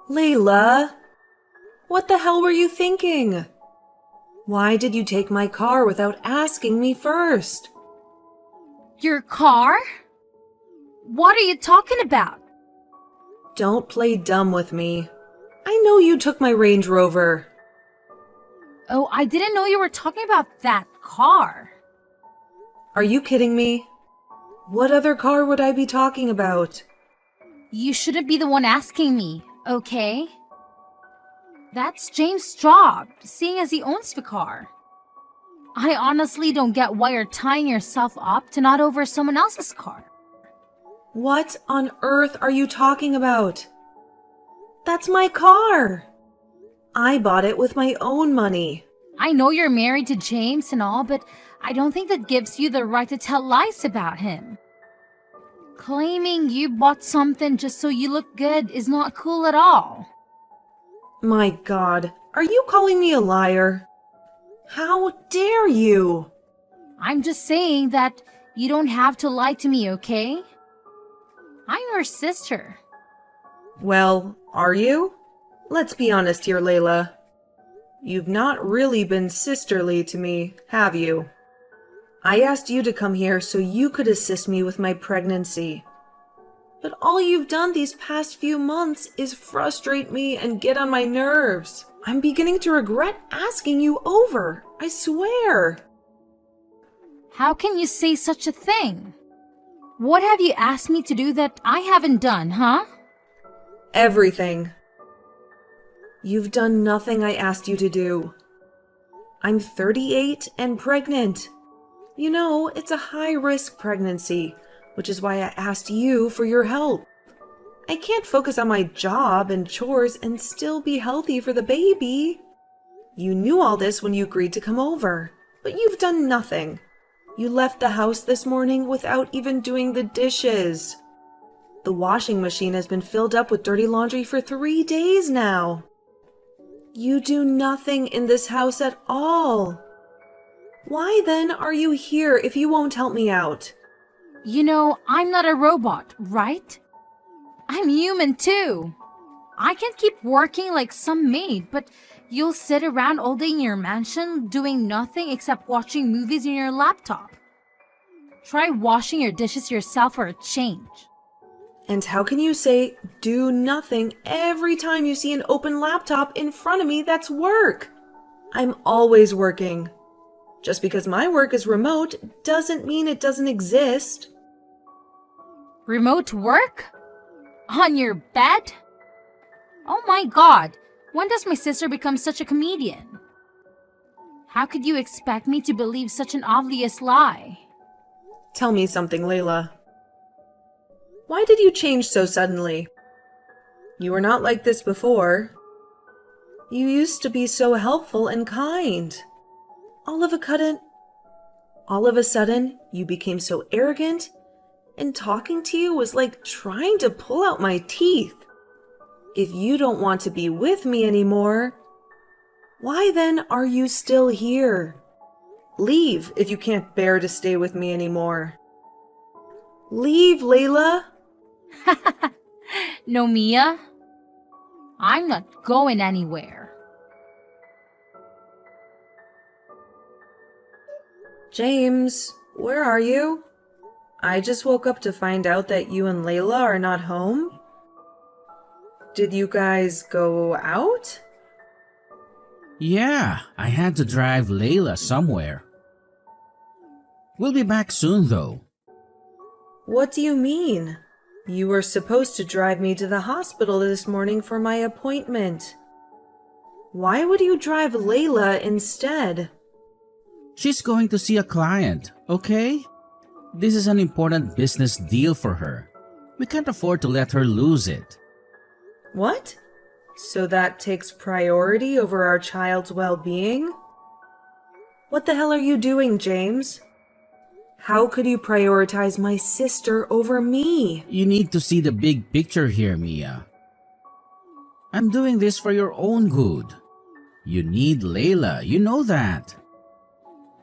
Layla, what the hell were you thinking? Why did you take my car without asking me first? Your car? What are you talking about? Don't play dumb with me. I know you took my Range Rover. Oh, I didn't know you were talking about that car. Are you kidding me? What other car would I be talking about? You shouldn't be the one asking me, okay? That's James' job, seeing as he owns the car. I honestly don't get why you're tying yourself up to not over someone else's car. What on earth are you talking about? That's my car. I bought it with my own money. I know you're married to James and all, but I don't think that gives you the right to tell lies about him. Claiming you bought something just so you look good is not cool at all. My God, are you calling me a liar? How dare you? I'm just saying that you don't have to lie to me, okay? I'm your sister. Well, are you? Let's be honest here, Layla. You've not really been sisterly to me, have you? I asked you to come here so you could assist me with my pregnancy. But all you've done these past few months is frustrate me and get on my nerves. I'm beginning to regret asking you over, I swear. How can you say such a thing? What have you asked me to do that I haven't done, huh? Everything. You've done nothing I asked you to do. I'm 38 and pregnant. You know, it's a high-risk pregnancy, which is why I asked you for your help. I can't focus on my job and chores and still be healthy for the baby. You knew all this when you agreed to come over, but you've done nothing. You left the house this morning without even doing the dishes. The washing machine has been filled up with dirty laundry for 3 days now. You do nothing in this house at all. Why then are you here if you won't help me out? You know, I'm not a robot, right? I'm human too. I can keep working like some maid, but you'll sit around all day in your mansion doing nothing except watching movies on your laptop. Try washing your dishes yourself for a change. And how can you say, do nothing every time you see an open laptop in front of me that's work? I'm always working. Just because my work is remote doesn't mean it doesn't exist. Remote work? On your bed? Oh my God, when does my sister become such a comedian? How could you expect me to believe such an obvious lie? Tell me something, Layla. Why did you change so suddenly? You were not like this before. You used to be so helpful and kind. All of a sudden, you became so arrogant, and talking to you was like trying to pull out my teeth. If you don't want to be with me anymore, why then are you still here? Leave if you can't bear to stay with me anymore. Leave, Layla. No, Mia. I'm not going anywhere. James, where are you? I just woke up to find out that you and Layla are not home. Did you guys go out? Yeah, I had to drive Layla somewhere. We'll be back soon though. What do you mean? You were supposed to drive me to the hospital this morning for my appointment. Why would you drive Layla instead? She's going to see a client, okay? This is an important business deal for her. We can't afford to let her lose it. What? So that takes priority over our child's well-being? What the hell are you doing, James? How could you prioritize my sister over me? You need to see the big picture here, Mia. I'm doing this for your own good. You need Layla, you know that.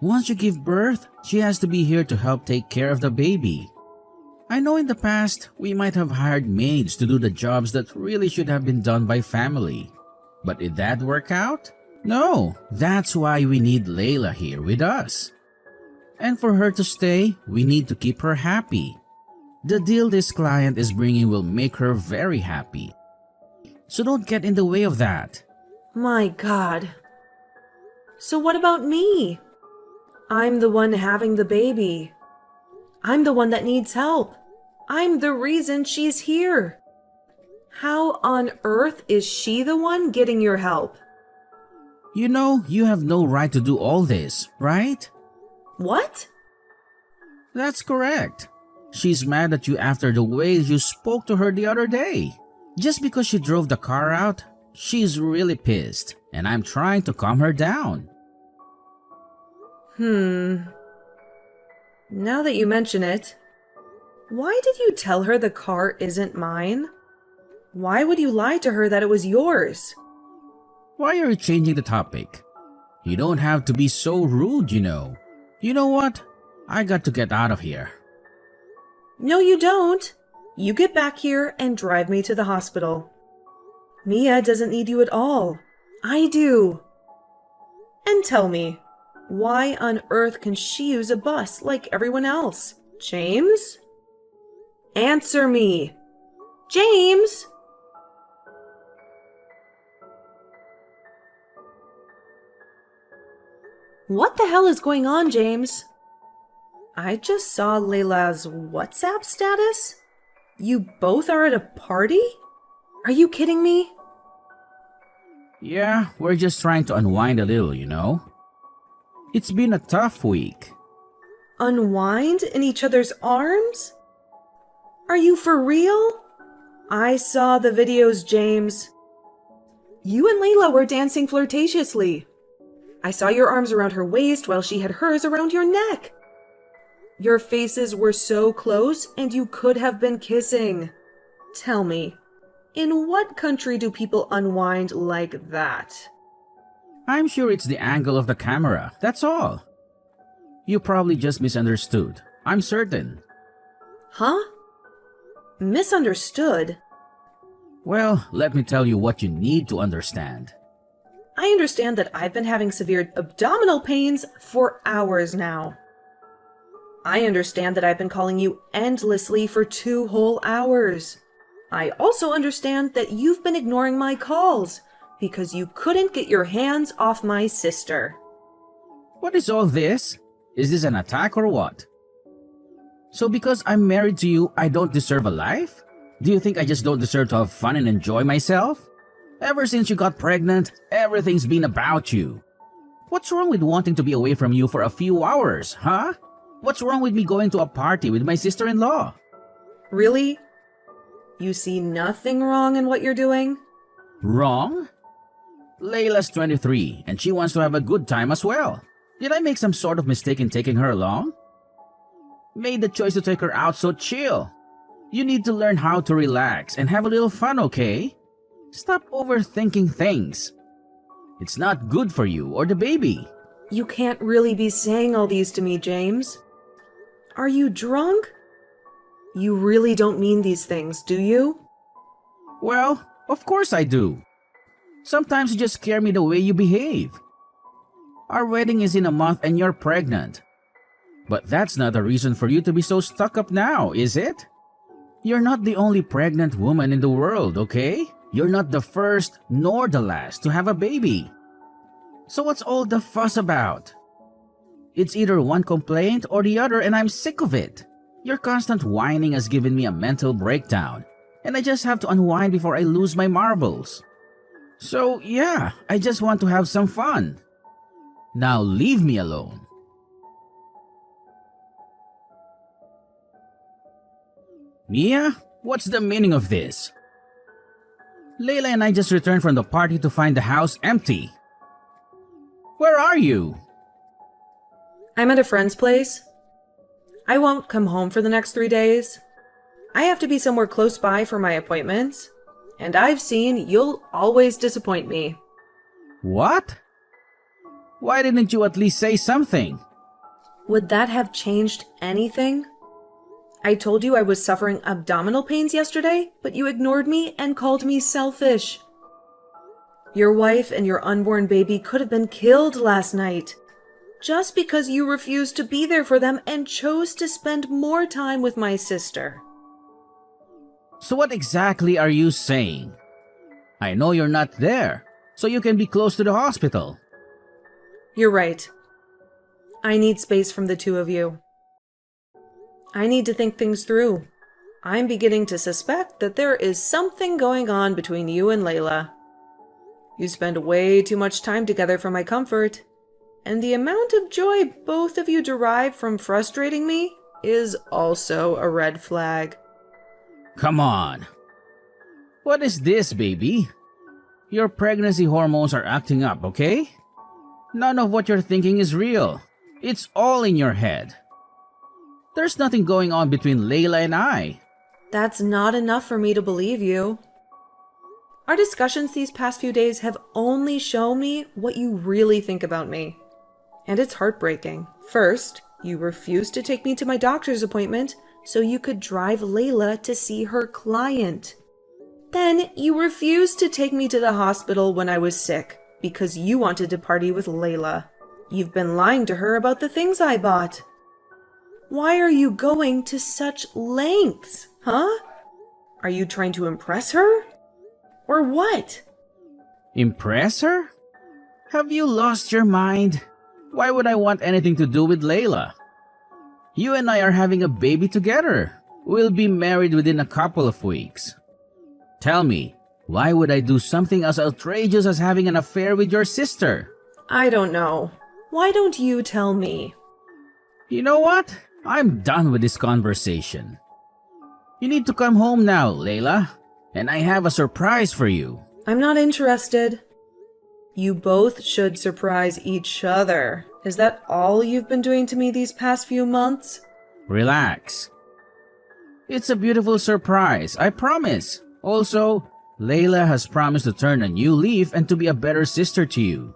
Once you give birth, she has to be here to help take care of the baby. I know in the past we might have hired maids to do the jobs that really should have been done by family. But did that work out? No, that's why we need Layla here with us. And for her to stay, we need to keep her happy. The deal this client is bringing will make her very happy. So don't get in the way of that. My God. So what about me? I'm the one having the baby. I'm the one that needs help. I'm the reason she's here. How on earth is she the one getting your help? You know, you have no right to do all this, right? What? That's correct. She's mad at you after the way you spoke to her the other day. Just because she drove the car out, she's really pissed, and I'm trying to calm her down. Now that you mention it, why did you tell her the car isn't mine? Why would you lie to her that it was yours? Why are you changing the topic? You don't have to be so rude, you know. You know what? I got to get out of here. No, you don't. You get back here and drive me to the hospital. Mia doesn't need you at all. I do. And tell me, why on earth can she use a bus like everyone else? James? Answer me. James? What the hell is going on, James? I just saw Layla's WhatsApp status. You both are at a party? Are you kidding me? Yeah, we're just trying to unwind a little, you know. It's been a tough week. Unwind in each other's arms? Are you for real? I saw the videos, James. You and Layla were dancing flirtatiously. I saw your arms around her waist while she had hers around your neck. Your faces were so close and you could have been kissing. Tell me, in what country do people unwind like that? I'm sure it's the angle of the camera, that's all. You probably just misunderstood. I'm certain. Huh? Misunderstood? Well, let me tell you what you need to understand. I understand that I've been having severe abdominal pains for hours now. I understand that I've been calling you endlessly for 2 whole hours. I also understand that you've been ignoring my calls because you couldn't get your hands off my sister. What is all this? Is this an attack or what? So because I'm married to you, I don't deserve a life? Do you think I just don't deserve to have fun and enjoy myself? Ever since you got pregnant, everything's been about you. What's wrong with wanting to be away from you for a few hours, huh? What's wrong with me going to a party with my sister-in-law? Really? You see nothing wrong in what you're doing? Wrong? Layla's 23 and she wants to have a good time as well. Did I make some sort of mistake in taking her along? Made the choice to take her out, so chill. You need to learn how to relax and have a little fun, okay? Stop overthinking things. It's not good for you or the baby. You can't really be saying all these to me, James. Are you drunk? You really don't mean these things, do you? Well, of course I do. Sometimes you just scare me the way you behave. Our wedding is in a month and you're pregnant. But that's not a reason for you to be so stuck up now, is it? You're not the only pregnant woman in the world, okay? You're not the first nor the last to have a baby. So what's all the fuss about? It's either one complaint or the other and I'm sick of it. Your constant whining has given me a mental breakdown and I just have to unwind before I lose my marbles. So yeah, I just want to have some fun. Now leave me alone. Mia, what's the meaning of this? Layla and I just returned from the party to find the house empty. Where are you? I'm at a friend's place. I won't come home for the next 3 days. I have to be somewhere close by for my appointments. And I've seen you'll always disappoint me. What? Why didn't you at least say something? Would that have changed anything? I told you I was suffering abdominal pains yesterday, but you ignored me and called me selfish. Your wife and your unborn baby could have been killed last night, just because you refused to be there for them and chose to spend more time with my sister. So what exactly are you saying? I know you're not there, so you can be close to the hospital. You're right. I need space from the two of you. I need to think things through. I'm beginning to suspect that there is something going on between you and Layla. You spend way too much time together for my comfort, and the amount of joy both of you derive from frustrating me is also a red flag. Come on. What is this, baby? Your pregnancy hormones are acting up, okay? None of what you're thinking is real. It's all in your head. There's nothing going on between Layla and I. That's not enough for me to believe you. Our discussions these past few days have only shown me what you really think about me. And it's heartbreaking. First, you refused to take me to my doctor's appointment so you could drive Layla to see her client. Then you refused to take me to the hospital when I was sick because you wanted to party with Layla. You've been lying to her about the things I bought. Why are you going to such lengths, huh? Are you trying to impress her? Or what? Impress her? Have you lost your mind? Why would I want anything to do with Layla? You and I are having a baby together. We'll be married within a couple of weeks. Tell me, why would I do something as outrageous as having an affair with your sister? I don't know. Why don't you tell me? You know what? I'm done with this conversation. You need to come home now, Layla. And I have a surprise for you. I'm not interested. You both should surprise each other. Is that all you've been doing to me these past few months? Relax. It's a beautiful surprise, I promise. Also, Layla has promised to turn a new leaf and to be a better sister to you.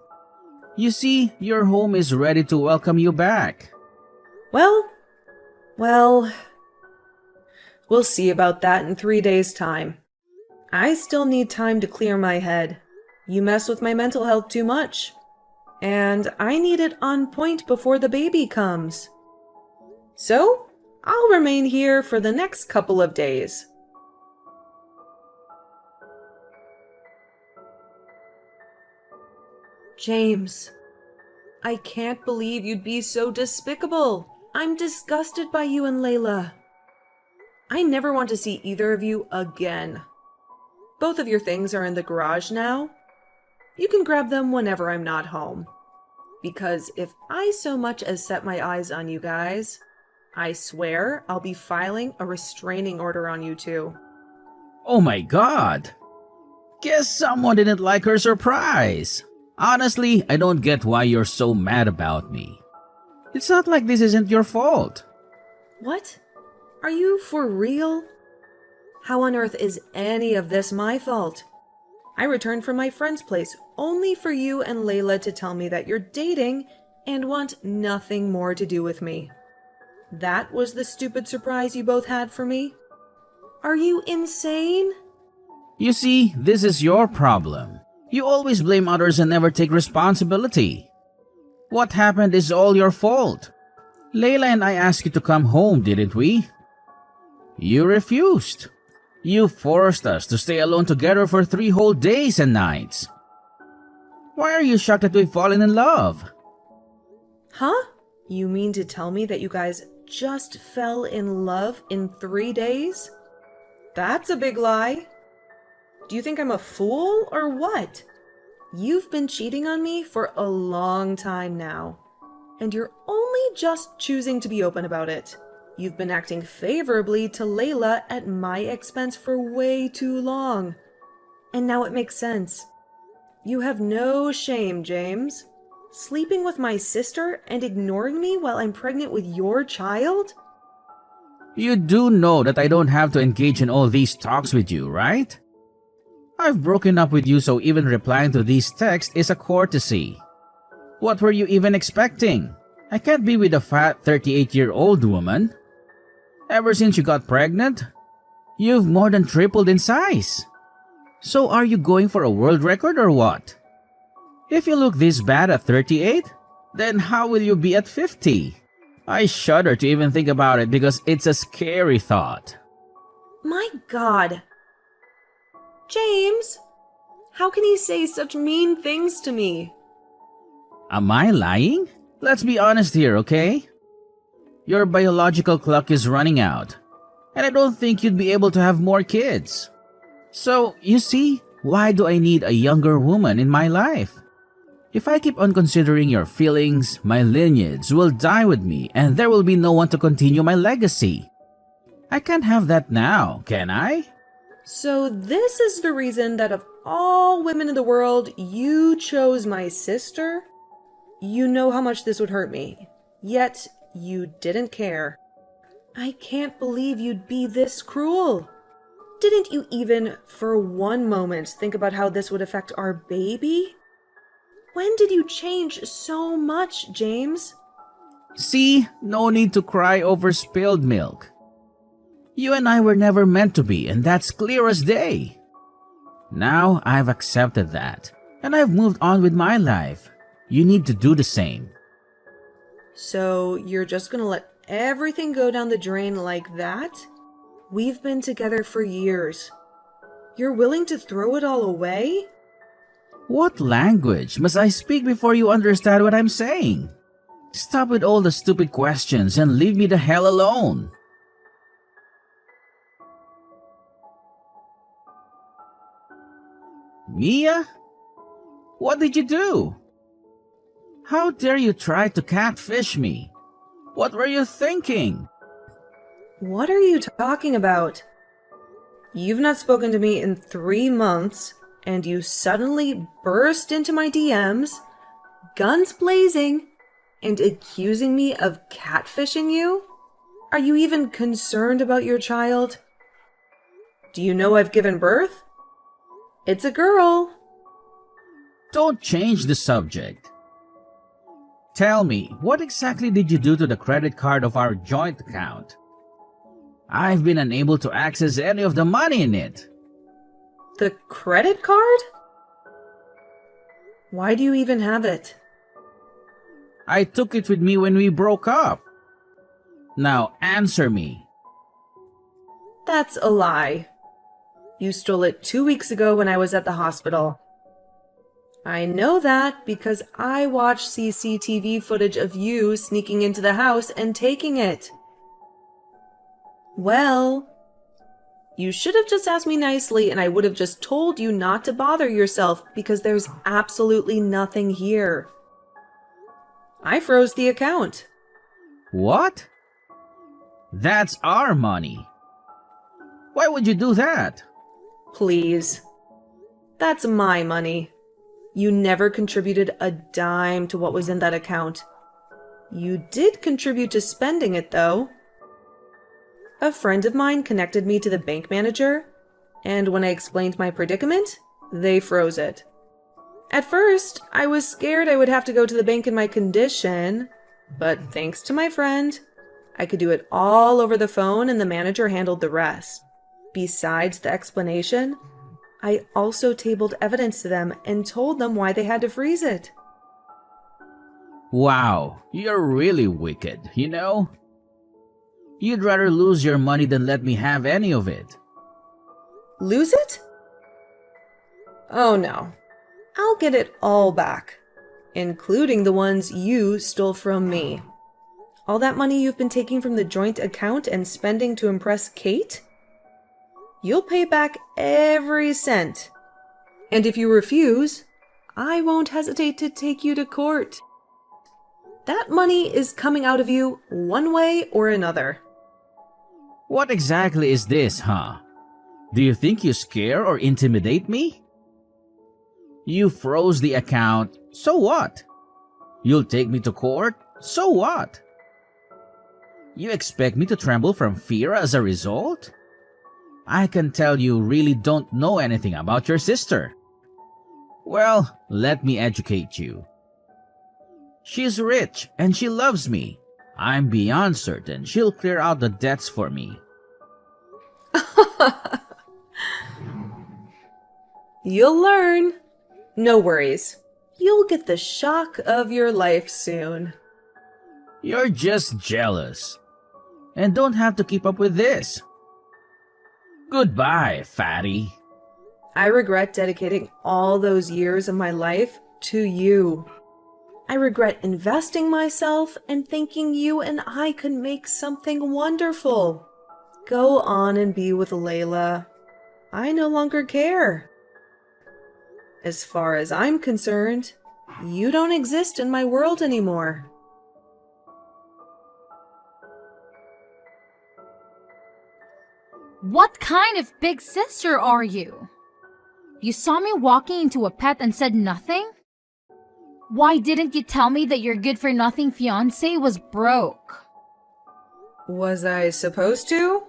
You see, your home is ready to welcome you back. Well, we'll see about that in 3 days' time. I still need time to clear my head. You mess with my mental health too much. And I need it on point before the baby comes. So, I'll remain here for the next couple of days. James, I can't believe you'd be so despicable. I'm disgusted by you and Layla. I never want to see either of you again. Both of your things are in the garage now. You can grab them whenever I'm not home. Because if I so much as set my eyes on you guys, I swear I'll be filing a restraining order on you two. Oh my god! Guess someone didn't like her surprise. Honestly, I don't get why you're so mad about me. It's not like this isn't your fault. What? Are you for real? How on earth is any of this my fault? I returned from my friend's place only for you and Layla to tell me that you're dating and want nothing more to do with me. That was the stupid surprise you both had for me? Are you insane? You see, this is your problem. You always blame others and never take responsibility. What happened is all your fault. Layla and I asked you to come home, didn't we? You refused. You forced us to stay alone together for 3 whole days and nights. Why are you shocked that we've fallen in love? Huh? You mean to tell me that you guys just fell in love in 3 days? That's a big lie. Do you think I'm a fool or what? You've been cheating on me for a long time now, and you're only just choosing to be open about it. You've been acting favorably to Layla at my expense for way too long. And now it makes sense. You have no shame, James. Sleeping with my sister and ignoring me while I'm pregnant with your child? You do know that I don't have to engage in all these talks with you, right? I've broken up with you, so even replying to these texts is a courtesy. What were you even expecting? I can't be with a fat 38-year-old woman. Ever since you got pregnant, you've more than tripled in size. So are you going for a world record or what? If you look this bad at 38, then how will you be at 50? I shudder to even think about it because it's a scary thought. My God. James, how can he say such mean things to me? Am I lying? Let's be honest here, okay? Your biological clock is running out, and I don't think you'd be able to have more kids. So, you see, why do I need a younger woman in my life? If I keep on considering your feelings, my lineage will die with me and there will be no one to continue my legacy. I can't have that now, can I? So this is the reason that of all women in the world, you chose my sister? You know how much this would hurt me, yet you didn't care. I can't believe you'd be this cruel. Didn't you even, for one moment, think about how this would affect our baby? When did you change so much, James? See, no need to cry over spilled milk. You and I were never meant to be, and that's clear as day. Now I've accepted that, and I've moved on with my life. You need to do the same. So you're just gonna let everything go down the drain like that? We've been together for years. You're willing to throw it all away? What language must I speak before you understand what I'm saying? Stop with all the stupid questions and leave me the hell alone. Mia? What did you do? How dare you try to catfish me? What were you thinking? What are you talking about? You've not spoken to me in 3 months, and you suddenly burst into my DMs, guns blazing, and accusing me of catfishing you? Are you even concerned about your child? Do you know I've given birth? It's a girl. Don't change the subject. Tell me, what exactly did you do to the credit card of our joint account? I've been unable to access any of the money in it. The credit card? Why do you even have it? I took it with me when we broke up. Now answer me. That's a lie. You stole it 2 weeks ago when I was at the hospital. I know that because I watched CCTV footage of you sneaking into the house and taking it. Well, you should have just asked me nicely and I would have just told you not to bother yourself because there's absolutely nothing here. I froze the account. What? That's our money. Why would you do that? Please. That's my money. You never contributed a dime to what was in that account. You did contribute to spending it, though. A friend of mine connected me to the bank manager, and when I explained my predicament, they froze it. At first, I was scared I would have to go to the bank in my condition, but thanks to my friend, I could do it all over the phone and the manager handled the rest. Besides the explanation, I also tabled evidence to them and told them why they had to freeze it. Wow, you're really wicked, you know? You'd rather lose your money than let me have any of it. Lose it? Oh no. I'll get it all back, including the ones you stole from me. All that money you've been taking from the joint account and spending to impress Kate? You'll pay back every cent. And if you refuse, I won't hesitate to take you to court. That money is coming out of you one way or another. What exactly is this, huh? Do you think you scare or intimidate me? You froze the account, so what? You'll take me to court, so what? You expect me to tremble from fear as a result? I can tell you really don't know anything about your sister. Well, let me educate you. She's rich and she loves me. I'm beyond certain she'll clear out the debts for me. You'll learn. No worries. You'll get the shock of your life soon. You're just jealous. And don't have to keep up with this. Goodbye, fatty. I regret dedicating all those years of my life to you. I regret investing myself and thinking you and I could make something wonderful. Go on and be with Layla. I no longer care. As far as I'm concerned, you don't exist in my world anymore. What kind of big sister are you? You saw me walking into a pet and said nothing? Why didn't you tell me that your good-for-nothing fiancé was broke? Was I supposed to?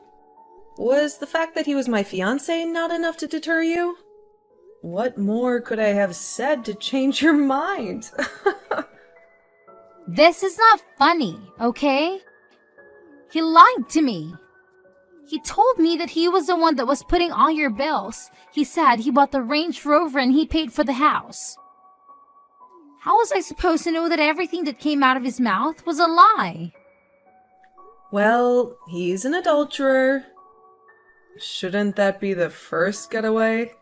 Was the fact that he was my fiancé not enough to deter you? What more could I have said to change your mind? This is not funny, okay? He lied to me. He told me that he was the one that was putting all your bills. He said he bought the Range Rover and he paid for the house. How was I supposed to know that everything that came out of his mouth was a lie? Well, he's an adulterer. Shouldn't that be the first getaway?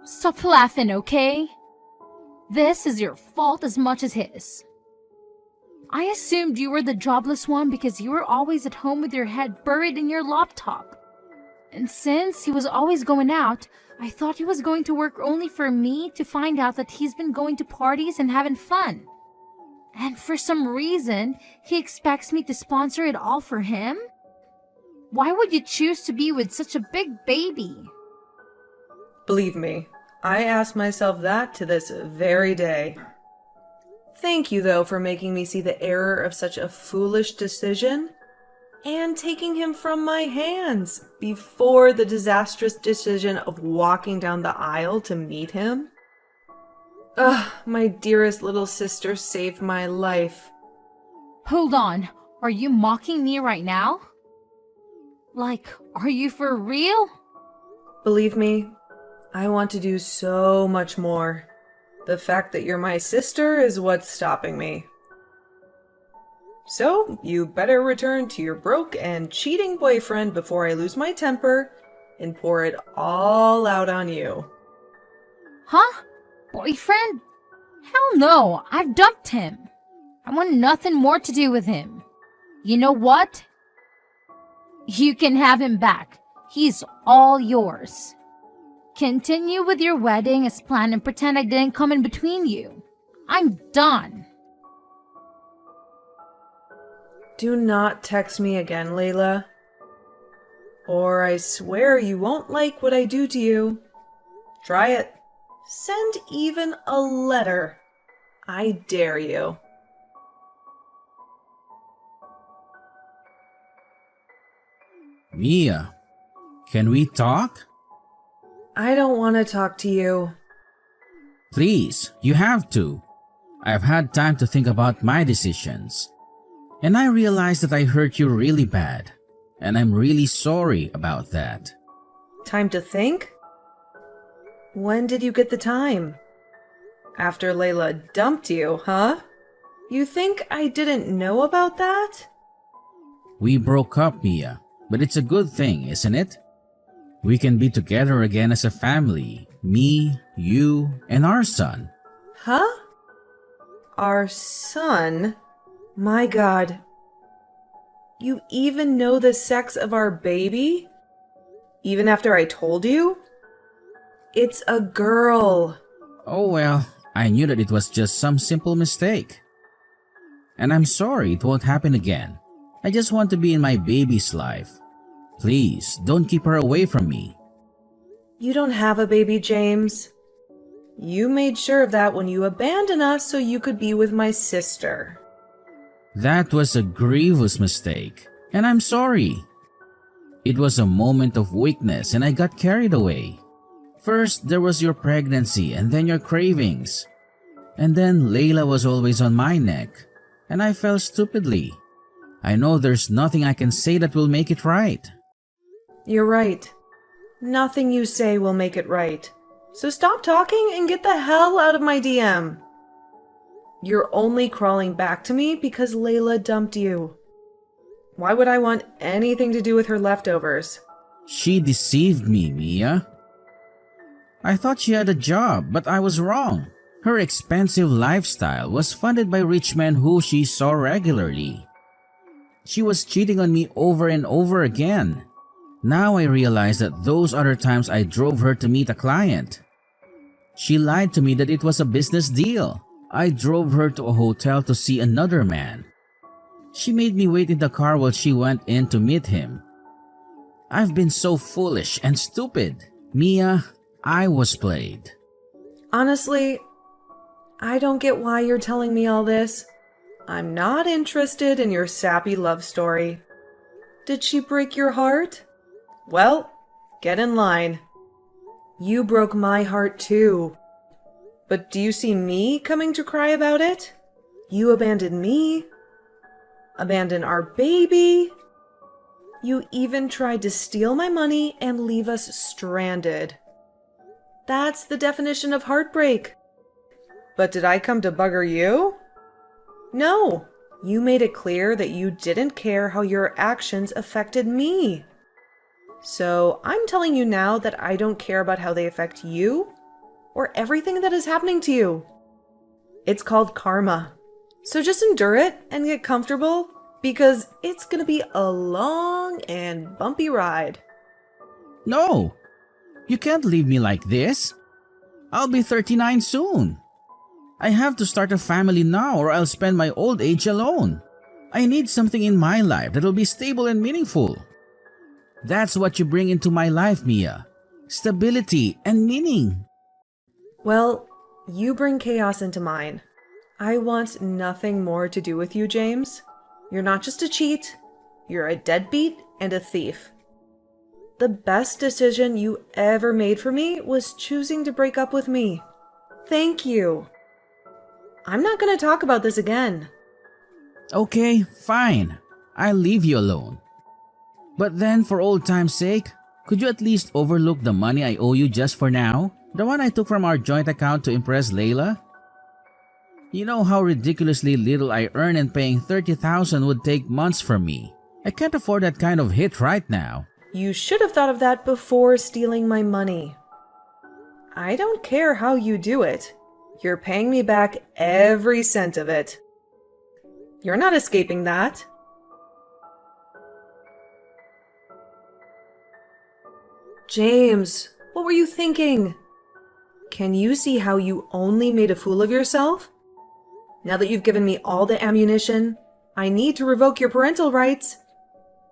Stop laughing, okay? This is your fault as much as his. I assumed you were the jobless one because you were always at home with your head buried in your laptop. And since he was always going out, I thought he was going to work only for me to find out that he's been going to parties and having fun. And for some reason, he expects me to sponsor it all for him? Why would you choose to be with such a big baby? Believe me, I asked myself that to this very day. Thank you, though, for making me see the error of such a foolish decision and taking him from my hands before the disastrous decision of walking down the aisle to meet him. Ugh, my dearest little sister saved my life. Hold on, are you mocking me right now? Like, are you for real? Believe me, I want to do so much more. The fact that you're my sister is what's stopping me. So, you better return to your broke and cheating boyfriend before I lose my temper and pour it all out on you. Huh? Boyfriend? Hell no, I've dumped him. I want nothing more to do with him. You know what? You can have him back. He's all yours. Continue with your wedding as planned and pretend I didn't come in between you. I'm done. Do not text me again, Layla. Or I swear you won't like what I do to you. Try it. Send even a letter. I dare you. Mia, can we talk? I don't want to talk to you. Please, you have to. I've had time to think about my decisions. And I realized that I hurt you really bad. And I'm really sorry about that. Time to think? When did you get the time? After Layla dumped you, huh? You think I didn't know about that? We broke up, Mia, but it's a good thing, isn't it? We can be together again as a family. Me, you, and our son. Huh? Our son? My God. You even know the sex of our baby? Even after I told you? It's a girl. Oh well, I knew that it was just some simple mistake. And I'm sorry it won't happen again. I just want to be in my baby's life. Please, don't keep her away from me. You don't have a baby, James. You made sure of that when you abandoned us so you could be with my sister. That was a grievous mistake, and I'm sorry. It was a moment of weakness and I got carried away. First, there was your pregnancy and then your cravings. And then Layla was always on my neck. and I fell stupidly. I know there's nothing I can say that will make it right. You're right. Nothing you say will make it right. So stop talking and get the hell out of my DM. You're only crawling back to me because Layla dumped you. Why would I want anything to do with her leftovers? She deceived me, Mia. I thought she had a job, but I was wrong. Her expensive lifestyle was funded by rich men who she saw regularly. She was cheating on me over and over again. Now I realize that those other times I drove her to meet a client. She lied to me that it was a business deal. I drove her to a hotel to see another man. She made me wait in the car while she went in to meet him. I've been so foolish and stupid. Mia, I was played. Honestly, I don't get why you're telling me all this. I'm not interested in your sappy love story. Did she break your heart? Well, get in line. You broke my heart too. But do you see me coming to cry about it? You abandoned me. Abandoned our baby. You even tried to steal my money and leave us stranded. That's the definition of heartbreak. But did I come to bugger you? No. You made it clear that you didn't care how your actions affected me. So I'm telling you now that I don't care about how they affect you or everything that is happening to you. It's called karma. So just endure it and get comfortable because it's gonna be a long and bumpy ride. No, you can't leave me like this. I'll be 39 soon. I have to start a family now or I'll spend my old age alone. I need something in my life that'll be stable and meaningful. That's what you bring into my life, Mia. Stability and meaning. Well, you bring chaos into mine. I want nothing more to do with you, James. You're not just a cheat. You're a deadbeat and a thief. The best decision you ever made for me was choosing to break up with me. Thank you. I'm not going to talk about this again. Okay, fine. I'll leave you alone. But then, for old time's sake, could you at least overlook the money I owe you just for now? The one I took from our joint account to impress Layla? You know how ridiculously little I earn and paying $30,000 would take months from me. I can't afford that kind of hit right now. You should have thought of that before stealing my money. I don't care how you do it. You're paying me back every cent of it. You're not escaping that. James, what were you thinking? Can you see how you only made a fool of yourself? Now that you've given me all the ammunition, I need to revoke your parental rights.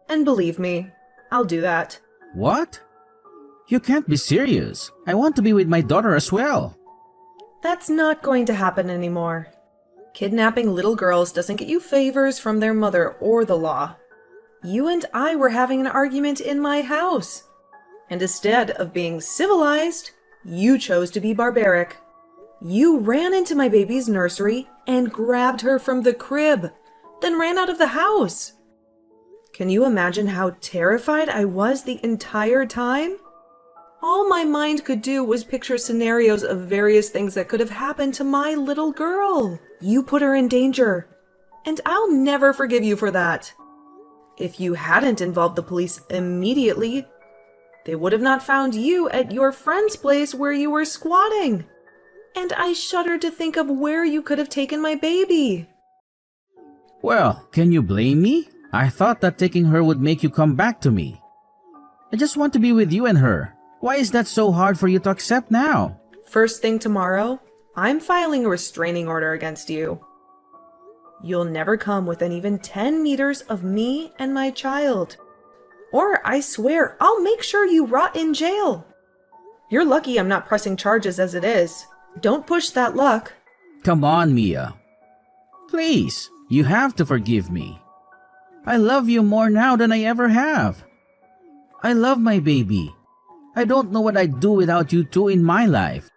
And believe me, I'll do that. What? You can't be serious. I want to be with my daughter as well. That's not going to happen anymore. Kidnapping little girls doesn't get you favors from their mother or the law. You and I were having an argument in my house. And instead of being civilized, you chose to be barbaric. You ran into my baby's nursery and grabbed her from the crib, then ran out of the house. Can you imagine how terrified I was the entire time? All my mind could do was picture scenarios of various things that could have happened to my little girl. You put her in danger, and I'll never forgive you for that. If you hadn't involved the police immediately, they would have not found you at your friend's place where you were squatting. And I shudder to think of where you could have taken my baby. Well, can you blame me? I thought that taking her would make you come back to me. I just want to be with you and her. Why is that so hard for you to accept now? First thing tomorrow, I'm filing a restraining order against you. You'll never come within even 10 meters of me and my child. Or I swear, I'll make sure you rot in jail. You're lucky I'm not pressing charges as it is. Don't push that luck. Come on, Mia. Please, you have to forgive me. I love you more now than I ever have. I love my baby. I don't know what I'd do without you two in my life.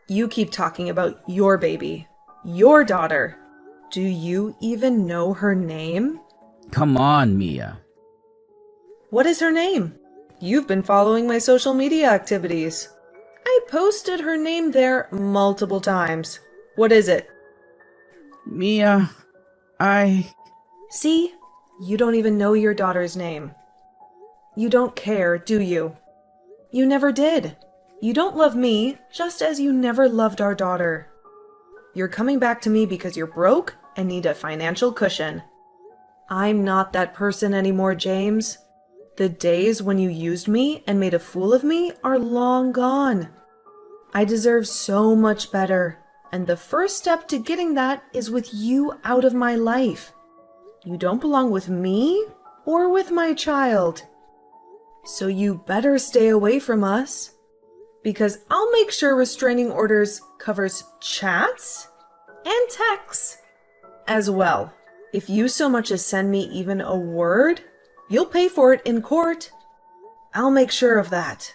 You keep talking about your baby, your daughter. Do you even know her name? Come on, Mia. What is her name? You've been following my social media activities. I posted her name there multiple times. What is it? Mia, I... See? You don't even know your daughter's name. You don't care, do you? You never did. You don't love me, just as you never loved our daughter. You're coming back to me because you're broke and need a financial cushion. I'm not that person anymore, James. The days when you used me and made a fool of me are long gone. I deserve so much better, and the first step to getting that is with you out of my life. You don't belong with me or with my child. So you better stay away from us, because I'll make sure restraining orders covers chats and texts as well. If you so much as send me even a word, you'll pay for it in court. I'll make sure of that.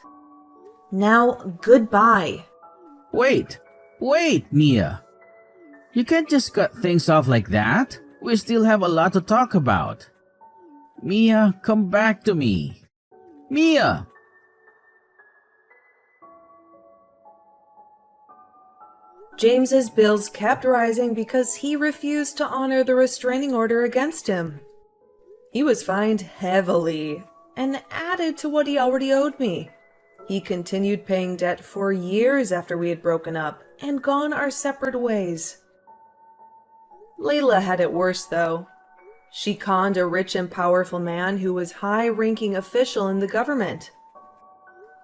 Now, goodbye. Wait, Mia. You can't just cut things off like that. We still have a lot to talk about. Mia, come back to me. Mia! James's bills kept rising because he refused to honor the restraining order against him. He was fined heavily and added to what he already owed me. He continued paying debt for years after we had broken up and gone our separate ways. Layla had it worse, though. She conned a rich and powerful man who was high-ranking official in the government.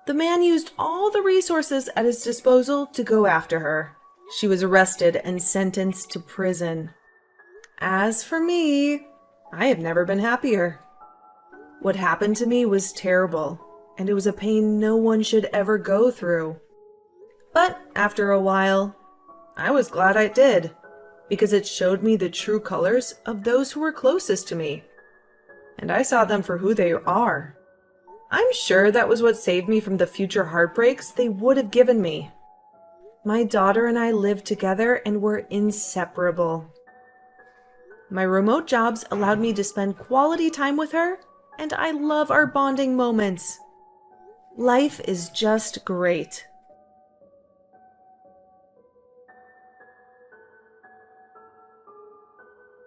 The man used all the resources at his disposal to go after her. She was arrested and sentenced to prison. As for me, I have never been happier. What happened to me was terrible, and it was a pain no one should ever go through. But after a while, I was glad I did, because it showed me the true colors of those who were closest to me, and I saw them for who they are. I'm sure that was what saved me from the future heartbreaks they would have given me. My daughter and I lived together and were inseparable. My remote jobs allowed me to spend quality time with her, and I love our bonding moments. Life is just great.